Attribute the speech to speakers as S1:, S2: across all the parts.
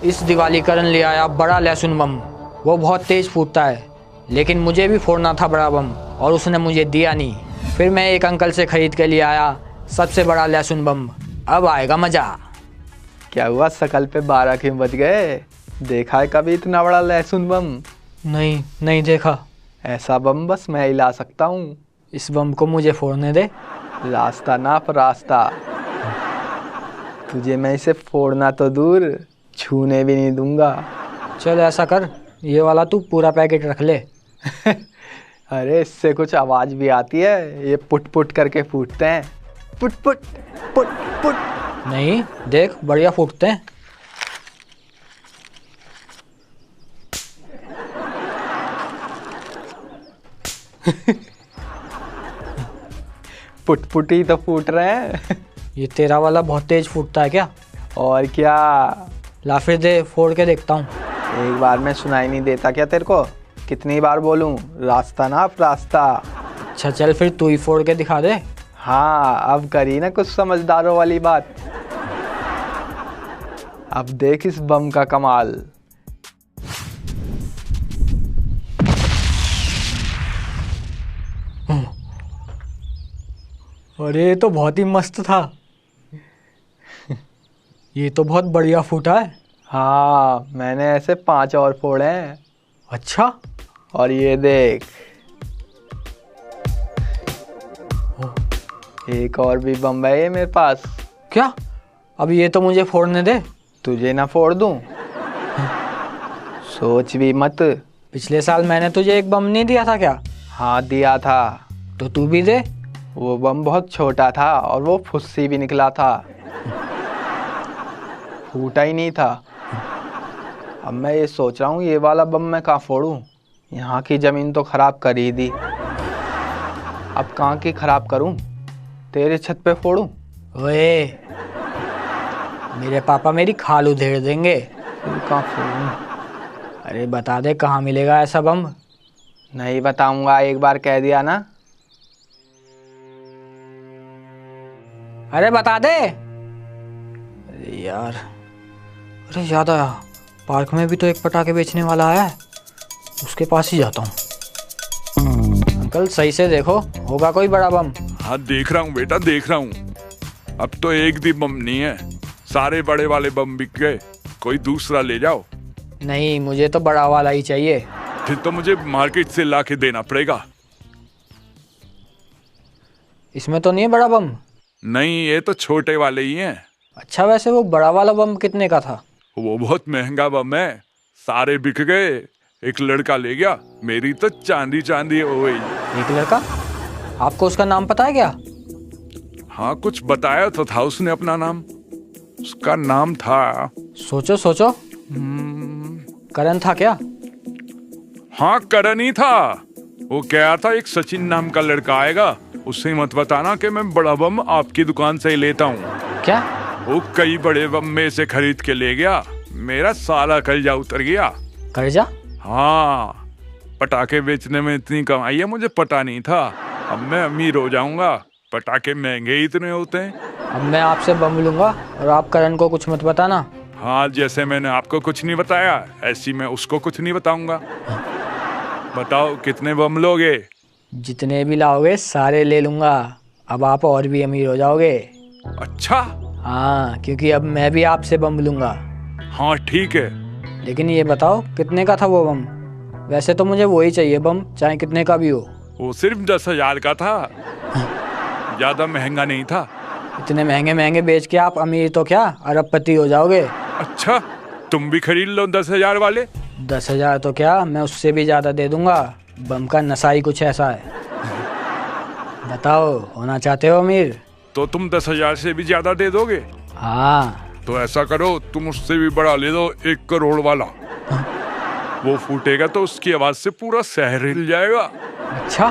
S1: इस दिवाली करण ले आया बड़ा लहसुन बम। वो बहुत तेज फूटता है, लेकिन मुझे भी फोड़ना था बड़ा बम और उसने मुझे दिया नहीं। फिर मैं एक अंकल से खरीद के ले आया सबसे बड़ा लहसुन बम। अब आएगा मजा।
S2: क्या हुआ, शकल पे 12 क्यों बज गए? देखा है कभी इतना बड़ा लहसुन बम?
S1: नहीं, नहीं देखा।
S2: ऐसा बम बस मैं ही ला सकता हूँ।
S1: इस बम को मुझे फोड़ने दे।
S2: रास्ता नाप रास्ता। तुझे मैं इसे फोड़ना तो दूर, छूने भी नहीं दूंगा।
S1: चल ऐसा कर, ये वाला तू पूरा पैकेट रख ले।
S2: अरे इससे कुछ आवाज भी आती है, ये पुट पुट करके फूटते हैं। Put put put put.
S1: नहीं, देख बढ़िया फूटते हैं।
S2: पुट पुट ही तो फूट रहे हैं।
S1: ये तेरा वाला बहुत तेज फूटता है क्या?
S2: और क्या।
S1: ला फिर दे, फोड़ के देखता हूँ।
S2: एक बार में सुनाई नहीं देता क्या तेरे को? कितनी बार बोलूं, रास्ता नाप रास्ता।
S1: अच्छा चल फिर तू ही फोड़ के दिखा दे।
S2: हाँ, अब करी ना कुछ समझदारों वाली बात। अब देख इस बम का कमाल।
S1: अरे ये तो बहुत ही मस्त था। ये तो बहुत बढ़िया फूटा है।
S2: हाँ, मैंने ऐसे 5 और फोड़े हैं।
S1: अच्छा।
S2: और ये देख, एक और भी बम है ये मेरे पास।
S1: क्या? अब ये तो मुझे फोड़ने दे।
S2: तुझे ना फोड़ दूं? सोच भी मत।
S1: पिछले साल मैंने तुझे एक बम नहीं दिया था क्या?
S2: हाँ दिया था।
S1: तो तू भी दे।
S2: वो बम बहुत छोटा था और वो फुस्सी भी निकला था, फूटा ही नहीं था। अब मैं ये सोच रहा हूँ ये वाला बम मैं कहाँ फोड़ूं? यहाँ की ज़मीन तो खराब कर ही दी, अब कहाँ की खराब करूँ? तेरे छत पे फोड़ूं?
S1: ओए, मेरे पापा मेरी खाल उधेड़ देंगे।
S2: फिर कहाँ फोड़ूं?
S1: अरे बता दे कहाँ मिलेगा ऐसा बम।
S2: नहीं बताऊंगा, एक बार कह दिया ना।
S1: अरे बता दे। अरे यार, अरे याद आया, पार्क में भी तो एक पटाखे बेचने वाला है, उसके पास ही जाता हूँ। अंकल सही से देखो, होगा कोई बड़ा बम?
S3: हाँ देख रहा हूँ बेटा, देख रहा हूँ। अब तो एक भी बम नहीं है, सारे बड़े वाले बम बिक गए। कोई दूसरा ले जाओ।
S1: नहीं, मुझे तो बड़ा वाला ही चाहिए।
S3: फिर तो मुझे मार्केट से ला के देना पड़ेगा।
S1: इसमें तो नहीं है बड़ा बम?
S3: नहीं, ये तो छोटे वाले ही हैं।
S1: अच्छा वैसे वो बड़ा वाला बम कितने का था?
S3: वो बहुत महंगा बम है, सारे बिक गए। एक लड़का ले गया, मेरी तो चांदी चांदी हो गई।
S1: एक लड़का? आपको उसका नाम पता है क्या?
S3: हाँ कुछ बताया तो था उसने अपना नाम। उसका नाम था,
S1: सोचो सोचो। करण था क्या?
S3: हाँ करण ही था। वो क्या था, एक सचिन नाम का लड़का आएगा, उससे मत बताना कि मैं बड़ा बम आपकी दुकान से ही लेता हूँ।
S1: क्या?
S3: वो कई बड़े बम में से खरीद के ले गया, मेरा साला कर्जा उतर गया।
S1: कर्जा?
S3: हाँ, पटाखे बेचने में इतनी कमाई है मुझे पता नहीं था। अब मैं अमीर हो जाऊंगा, पटाखे महंगे ही इतने होते हैं।
S1: अब मैं आपसे बम लूंगा और आप करण को कुछ मत बताना।
S3: हाँ, जैसे मैंने आपको कुछ नहीं बताया, ऐसी मैं उसको कुछ नहीं बताऊंगा। बताओ कितने बम लोगे?
S1: जितने भी लाओगे सारे ले लूंगा। अब आप और भी अमीर हो जाओगे।
S3: अच्छा।
S1: हाँ, क्योंकि अब मैं भी आपसे बम लूंगा।
S3: हाँ ठीक है।
S1: लेकिन ये बताओ कितने का था वो बम? वैसे तो मुझे वही चाहिए बम, चाहे कितने का भी हो।
S3: वो सिर्फ 10,000 का था, ज्यादा महंगा नहीं था।
S1: इतने महंगे महंगे बेच के आप अमीर तो क्या अरबपति हो जाओगे।
S3: अच्छा, तुम भी खरीद लो 10,000 वाले।
S1: 10,000 तो क्या, मैं उससे भी ज्यादा दे दूंगा। बम का नशा ही कुछ ऐसा है। बताओ, होना चाहते हो अमीर?
S3: तो तुम 10,000 से भी ज्यादा दे दोगे?
S1: हाँ।
S3: तो ऐसा करो, तुम उससे भी बड़ा ले दो, 1 करोड़ वाला। वो फूटेगा तो उसकी आवाज से पूरा शहर हिल जाएगा।
S1: अच्छा।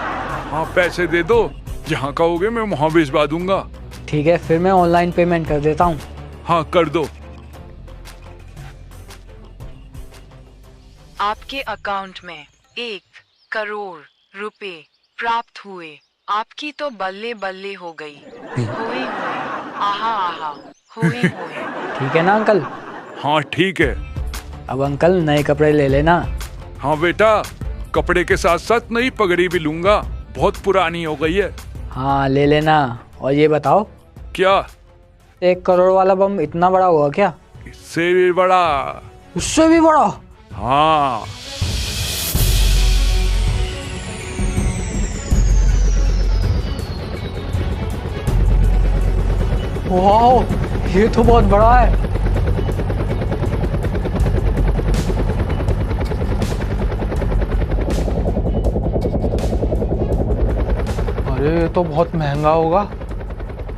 S3: हाँ पैसे दे दो, जहाँ कहोगे मैं वहाँ भिजवा दूंगा।
S1: ठीक है, फिर मैं ऑनलाइन पेमेंट कर देता हूँ।
S3: हाँ कर दो।
S4: आपके अकाउंट में 1 करोड़ रुपए प्राप्त हुए। आपकी तो बल्ले बल्ले हो गई। होए होए, आहा आहा, होए होए।
S1: ठीक है ना अंकल?
S3: हाँ ठीक है,
S1: अब अंकल नए कपड़े ले लेना।
S3: हाँ बेटा, कपड़े के साथ साथ नई पगड़ी भी लूंगा, बहुत पुरानी हो गई है।
S1: हाँ ले लेना। और ये बताओ,
S3: क्या?
S1: 1 करोड़ वाला बम इतना बड़ा हुआ क्या?
S3: इससे भी बड़ा।
S1: उससे भी बड़ा?
S3: हाँ।
S1: वाह, ये तो बहुत बड़ा है।
S2: अरे ये तो बहुत महंगा होगा।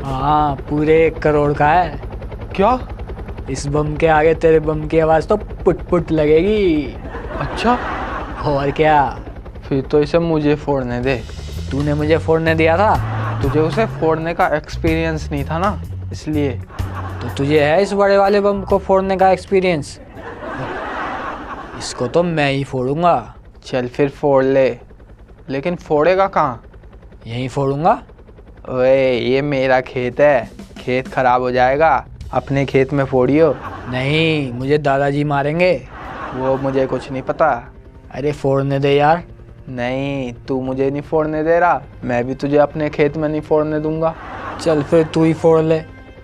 S1: हाँ, पूरे 1 करोड़ का है।
S2: क्या?
S1: इस बम के आगे तेरे बम की आवाज तो पुट पुट लगेगी।
S2: अच्छा,
S1: और क्या?
S2: फिर तो इसे मुझे फोड़ने दे।
S1: तूने मुझे फोड़ने दिया था?
S2: तुझे उसे फोड़ने का एक्सपीरियंस नहीं था ना, इसलिए।
S1: तो तुझे है इस बड़े वाले बम को फोड़ने का एक्सपीरियंस? इसको तो मैं ही फोड़ूंगा।
S2: चल फिर फोड़ ले, लेकिन फोड़ेगा कहाँ?
S1: यहीं फोड़ूंगा।
S2: ओए, ये मेरा खेत है, खेत खराब हो जाएगा। अपने खेत में फोड़ियो।
S1: नहीं, मुझे दादाजी मारेंगे।
S2: वो मुझे कुछ नहीं पता।
S1: अरे फोड़ने दे यार।
S2: नहीं, तू मुझे नहीं फोड़ने दे रहा, मैं भी तुझे अपने खेत में नहीं फोड़ने दूंगा।
S1: चल फिर तू ही फोड़ ले।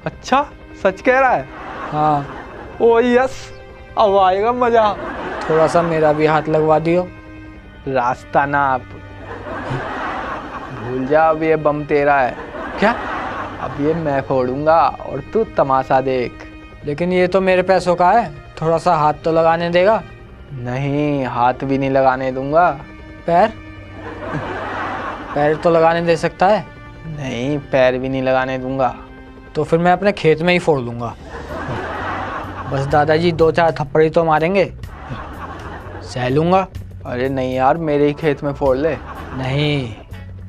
S2: अच्छा, सच कह रहा है?
S1: हाँ।
S2: ओ यस, अब आएगा मजा।
S1: थोड़ा सा मेरा भी हाथ लगवा दियो।
S2: रास्ता ना आप भूल जा, अब ये बम तेरा है।
S1: क्या?
S2: अब ये मैं फोड़ूंगा और तू तमाशा देख।
S1: लेकिन ये तो मेरे पैसों का है, थोड़ा सा हाथ तो लगाने देगा?
S2: नहीं, हाथ भी नहीं लगाने दूंगा।
S1: पैर? पैर तो लगाने दे सकता है।
S2: नहीं, पैर भी नहीं लगाने दूंगा।
S1: तो फिर मैं अपने खेत में ही फोड़ दूंगा। बस दादाजी 2-4 थप्पड़ ही तो मारेंगे, सह लूंगा।
S2: अरे नहीं यार, मेरे ही खेत में फोड़ ले।
S1: नहीं।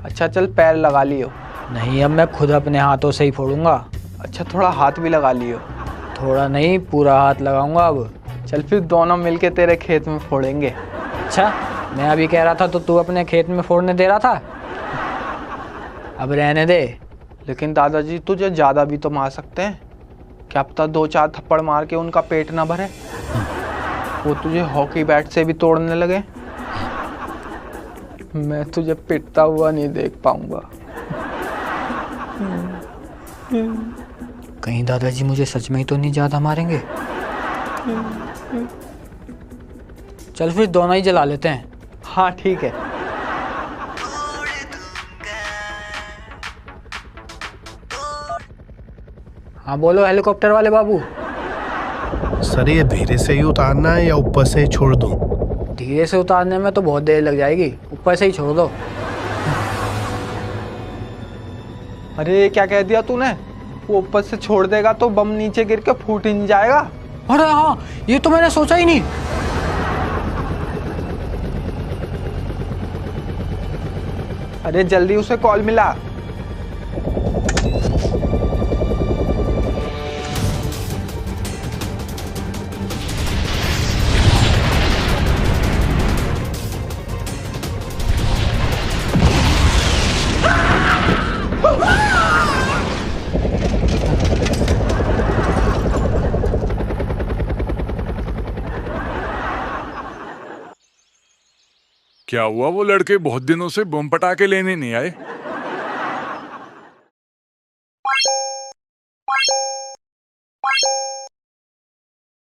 S2: अच्छा चल, पैर लगा लियो।
S1: नहीं, अब मैं खुद अपने हाथों से ही फोड़ूंगा।
S2: अच्छा, थोड़ा हाथ भी लगा लियो।
S1: थोड़ा नहीं, पूरा हाथ लगाऊंगा अब।
S2: चल फिर दोनों मिलके तेरे खेत में फोड़ेंगे।
S1: अच्छा, मैं अभी कह रहा था तो तू अपने खेत में फोड़ने दे रहा था। अब रहने दे।
S2: लेकिन दादाजी तुझे ज्यादा भी तो मार सकते हैं, क्या पता 2-4 थप्पड़ मार के उनका पेट ना भरे, वो तुझे हॉकी बैट से भी तोड़ने लगे। मैं तुझे पिटता हुआ नहीं देख पाऊंगा।
S1: कहीं दादाजी मुझे सच में ही तो नहीं ज्यादा मारेंगे। चल फिर दोनों ही जला लेते हैं।
S2: हाँ ठीक है।
S1: हाँ बोलो हेलीकॉप्टर वाले बाबू।
S5: सर ये धीरे से ही उतारना है या ऊपर से ही छोड़ दूं?
S1: धीरे से उतारने में तो बहुत देर लग जाएगी, ऊपर से ही छोड़ दो।
S2: अरे क्या कह दिया तूने? वो ऊपर से छोड़ देगा तो बम नीचे गिर के फूट ही नहीं जाएगा?
S1: अरे हाँ, ये तो मैंने सोचा ही नहीं।
S2: अरे जल्दी उसे कॉल मिला।
S3: क्या हुआ, वो लड़के बहुत दिनों से बम पटाखे लेने नहीं आए?